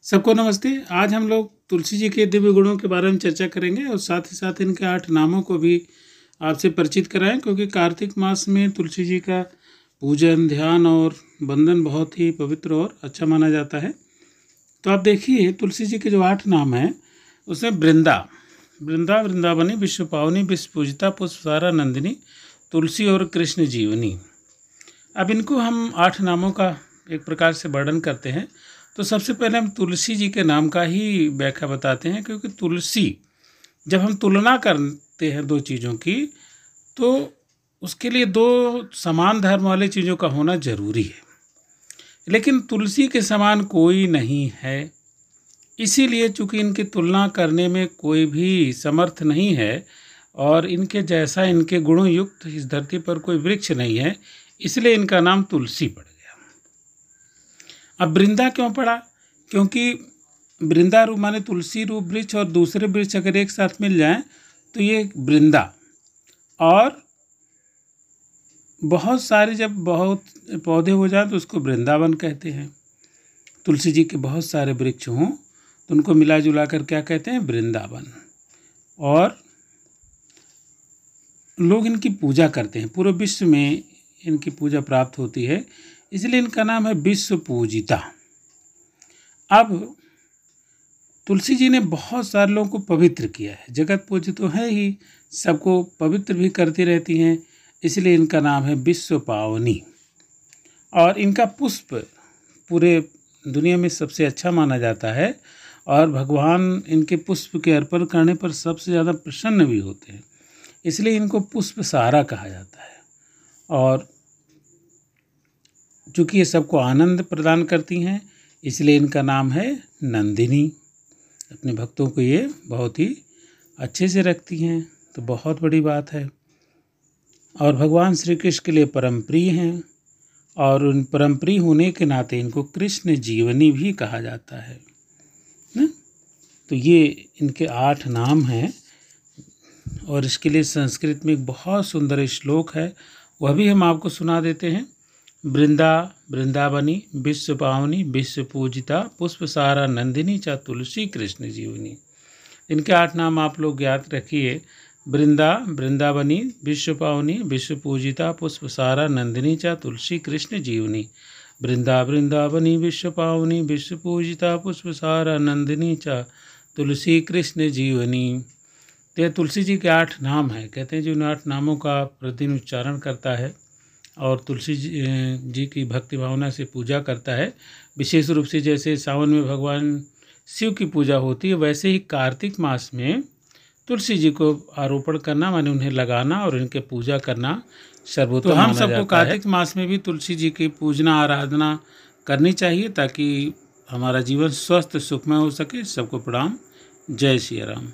सबको नमस्ते। आज हम लोग तुलसी जी के दिव्य गुणों के बारे में चर्चा करेंगे और साथ ही साथ इनके 8 नामों को भी आपसे परिचित कराएं, क्योंकि कार्तिक मास में तुलसी जी का पूजन, ध्यान और बंदन बहुत ही पवित्र और अच्छा माना जाता है। तो आप देखिए, तुलसी जी के जो 8 नाम हैं उसमें वृंदावनी, विश्व पावनी, विश्व पूजिता, पुष्पसारा, नंदिनी, तुलसी और कृष्ण जीवनी। अब इनको हम 8 नामों का एक प्रकार से वर्णन करते हैं। तो सबसे पहले हम तुलसी जी के नाम का ही व्याख्या बताते हैं, क्योंकि तुलसी, जब हम तुलना करते हैं दो चीज़ों की, तो उसके लिए दो समान धर्म वाली चीज़ों का होना जरूरी है, लेकिन तुलसी के समान कोई नहीं है। इसीलिए चूंकि इनकी तुलना करने में कोई भी समर्थ नहीं है और इनके जैसा, इनके गुणों युक्त इस धरती पर कोई वृक्ष नहीं है, इसलिए इनका नाम तुलसी पड़ गया। अब वृंदा क्यों पड़ा? क्योंकि वृंदा रूप माने तुलसी रूप वृक्ष और दूसरे वृक्ष अगर एक साथ मिल जाएं तो ये वृंदा। और बहुत सारे जब बहुत पौधे हो जाएं तो उसको वृंदावन कहते हैं। तुलसी जी के बहुत सारे वृक्ष हों तो उनको मिला जुला कर क्या कहते हैं? वृंदावन। और लोग इनकी पूजा करते हैं, पूरे विश्व में इनकी पूजा प्राप्त होती है, इसलिए इनका नाम है विश्व पूजिता। अब तुलसी जी ने बहुत सारे लोगों को पवित्र किया है। जगत पूज्य तो है ही, सबको पवित्र भी करती रहती हैं, इसलिए इनका नाम है विश्व पावनी। और इनका पुष्प पूरे दुनिया में सबसे अच्छा माना जाता है और भगवान इनके पुष्प के अर्पण करने पर सबसे ज़्यादा प्रसन्न भी होते हैं, इसलिए इनको पुष्पसारा कहा जाता है। और चूँकि ये सबको आनंद प्रदान करती हैं, इसलिए इनका नाम है नंदिनी। अपने भक्तों को ये बहुत ही अच्छे से रखती हैं, तो बहुत बड़ी बात है। और भगवान श्री कृष्ण के लिए परम प्रिय हैं, और उन परम प्रिय होने के नाते इनको कृष्ण जीवनी भी कहा जाता है न? तो ये इनके 8 नाम हैं। और इसके लिए संस्कृत में एक बहुत सुंदर श्लोक है, वह भी हम आपको सुना देते हैं। वृंदावनी, विश्व पावनी, विश्व पूजिता, पुष्पसारा, नंदिनी च तुलसी कृष्ण जीवनी। इनके 8 नाम आप लोग याद रखिए। वृंदावनी, विश्व पावनी, विश्व पूजिता, पुष्पसारा, नंदिनी च तुलसी कृष्ण जीवनी। वृंदावनी, विश्व पावनी, विश्व पूजिता, पुष्पसारा, नंदिनी च तुलसी कृष्ण जीवनी। तो ये तुलसी जी के 8 नाम हैं। कहते हैं जो इन 8 नामों का प्रतिदिन उच्चारण करता है और तुलसी जी की भक्ति भावना से पूजा करता है, विशेष रूप से जैसे सावन में भगवान शिव की पूजा होती है, वैसे ही कार्तिक मास में तुलसी जी को आरोपण करना माने उन्हें लगाना और इनके पूजा करना सर्वोत्तम माना जाता है। तो हम सबको कार्तिक मास में भी तुलसी जी की पूजना आराधना करनी चाहिए, ताकि हमारा जीवन स्वस्थ सुखमय हो सके। सबको प्रणाम। जय श्री राम।